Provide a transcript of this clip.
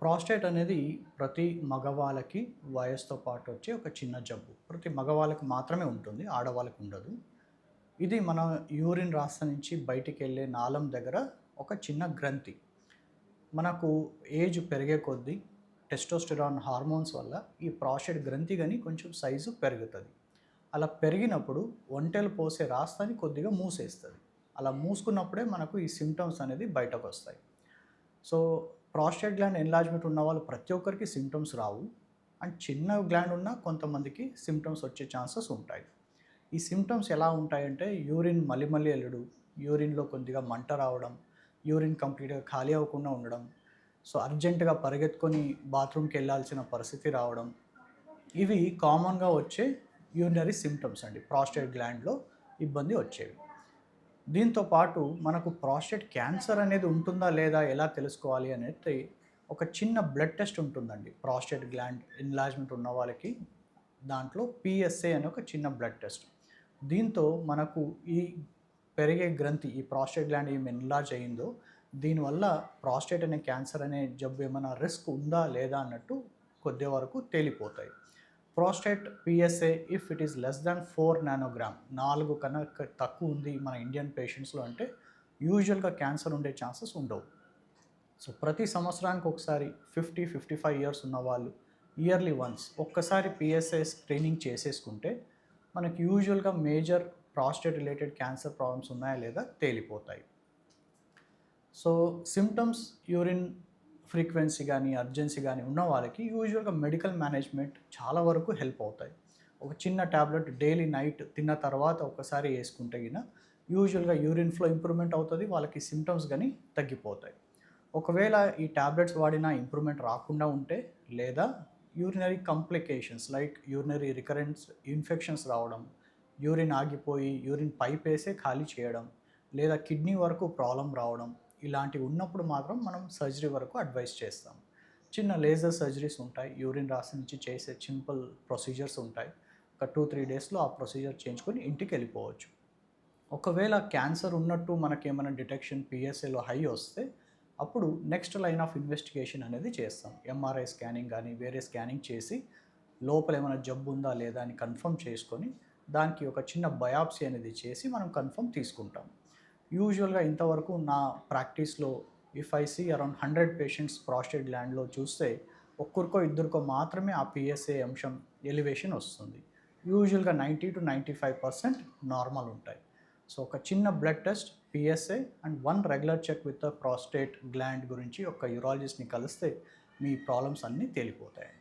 Prostate అనేది ప్రతి మగవాళ్ళకి వయస్సుతో పాటు వచ్చే ఒక చిన్న జబ్బు. ప్రతి మగవాళ్ళకి మాత్రమే ఉంటుంది. ఆడవాళ్ళకి ఉండదు. ఇది మన యూరిన్ రాష్ట్ర నుంచి బయటికెళ్ళే నాళం దగ్గర ఒక చిన్న గ్రంథి. మనకు ఏజ్ పెరిగే కొద్దీ టెస్టోస్టెరాన్ హార్మోన్స్ వల్ల ఈ ప్రాస్టేట్ గ్రంథి గాని కొంచెం సైజు పెరుగుతది. అలా పెరిగినప్పుడు ఒంటెలు పోసే రాస్తాని కొద్దిగా మూసేస్తది. అలా మూసుకున్నప్పుడే మనకు ఈ సింప్టమ్స్ అనేది బయటకొస్తాయి. సో, ప్రాస్టేట్ గ్లాండ్ ఎన్లార్జ్‌మెంట్ ఉన్నవాళ్ళు ప్రతి ఒక్కరికి సింప్టమ్స్ రావు. అండ్ చిన్న గ్లాండ్ ఉన్న కొంతమందికి సింప్టమ్స్ వచ్చే ఛాన్సెస్ ఉంటాయి. ఈ సింప్టమ్స్ ఎలా ఉంటాయంటే యూరిన్ మళ్ళీ మళ్ళీ ఎళ్ళుడు, యూరిన్‌లో కొద్దిగా మంట రావడం, యూరిన్ కంప్లీట్‌గా ఖాళీ అవ్వకుండా ఉండడం, సో అర్జెంట్‌గా పరిగెత్తుకొని బాత్రూమ్‌కెళ్ళాల్సిన పరిస్థితి రావడం. ఇవి కామన్‌గా వచ్చే యూరినరీ సింప్టమ్స్ అండి. ప్రాస్టేట్ గ్లాండ్‌లో ఇబ్బంది వచ్చేవి. దీంతో పాటు మనకు ప్రాస్టేట్ క్యాన్సర్ అనేది ఉంటుందా లేదా ఎలా తెలుసుకోవాలి అనేది ఒక చిన్న బ్లడ్ టెస్ట్ ఉంటుందండి. ప్రాస్టేట్ గ్లాండ్ ఎన్లార్జ్‌మెంట్ ఉన్న వాళ్ళకి దాంట్లో పిఎస్ఏ అనే ఒక చిన్న బ్లడ్ టెస్ట్. దీంతో మనకు ఈ పెరిగే గ్రంథి ఈ ప్రాస్టేట్ గ్లాండ్ ఏమి ఎన్లార్జ్ అయిందో దీనివల్ల ప్రాస్టేట్ అనే క్యాన్సర్ అనే జబ్బు ఏమైనా రిస్క్ ఉందా లేదా అన్నట్టు కొద్ది వరకు తేలిపోతాయి. Prostate PSA if it is less than 4 nanogram 4 కన్నా తక్కువ ఉంది మన ఇండియన్ పేషెంట్స్లో అంటే యూజువల్గా క్యాన్సర్ ఉండే ఛాన్సెస్ ఉండవు. సో ప్రతి సంవత్సరానికి ఒకసారి 55 ఇయర్స్ ఉన్న వాళ్ళు ఇయర్లీ వన్స్ ఒక్కసారి పిఎస్ఏ స్క్రీనింగ్ చేసేసుకుంటే మనకి యూజువల్గా major prostate related cancer problems ఉన్నాయా లేదా తేలిపోతాయి. సో సిమ్టమ్స్ యూరిన్ ఫ్రీక్వెన్సీ కానీ అర్జెన్సీ కానీ ఉన్న వాళ్ళకి యూజువల్గా మెడికల్ మేనేజ్మెంట్ చాలా వరకు హెల్ప్ అవుతాయి. ఒక చిన్న ట్యాబ్లెట్ డైలీ నైట్ తిన్న తర్వాత ఒకసారి వేసుకుంటే గిన యూజువల్గా యూరిన్ ఫ్లో ఇంప్రూవ్మెంట్ అవుతుంది, వాళ్ళకి సిమ్టమ్స్ కానీ తగ్గిపోతాయి. ఒకవేళ ఈ ట్యాబ్లెట్స్ వాడినా ఇంప్రూవ్మెంట్ రాకుండా ఉంటే లేదా urinary complications like urinary recurrence infections రావడం, యూరిన్ ఆగిపోయి యూరిన్ పైప్ వేసే ఖాళీ చేయడం లేదా కిడ్నీ వరకు ప్రాబ్లం రావడం ఇలాంటివి ఉన్నప్పుడు మాత్రం మనం సర్జరీ వరకు అడ్వైస్ చేస్తాం. చిన్న లేజర్ సర్జరీస్ ఉంటాయి, యూరిన్ రాసి నుంచి చేసే సింపుల్ ప్రొసీజర్స్ ఉంటాయి. ఒక 2-3 డేస్లో ఆ ప్రొసీజర్ చేయించుకొని ఇంటికి వెళ్ళిపోవచ్చు. ఒకవేళ క్యాన్సర్ ఉన్నట్టు మనకేమైనా డిటెక్షన్ పిఎస్ఏలో హై వస్తే అప్పుడు నెక్స్ట్ లైన్ ఆఫ్ ఇన్వెస్టిగేషన్ అనేది చేస్తాం. ఎంఆర్ఐ స్కానింగ్ కానీ వేరే స్కానింగ్ చేసి లోపల ఏమైనా జబ్బు ఉందా లేదా అని కన్ఫర్మ్ చేసుకొని దానికి ఒక చిన్న బయాప్సీ అనేది చేసి మనం కన్ఫర్మ్ తీసుకుంటాం. యూజువల్గా ఇంతవరకు నా ప్రాక్టీస్లో if I see around 100 patients prostate గ్లాండ్లో చూస్తే ఒక్కరికో ఇద్దరికో మాత్రమే ఆ పిఎస్ఏ అంశం ఎలివేషన్ వస్తుంది. యూజువల్గా 90-95% నార్మల్ ఉంటాయి. సో ఒక చిన్న blood test PSA and 1 regular check with the prostate gland గురించి ఒక యూరాలజిస్ట్ని కలిస్తే మీ ప్రాబ్లమ్స్ అన్నీ తేలిపోతాయి.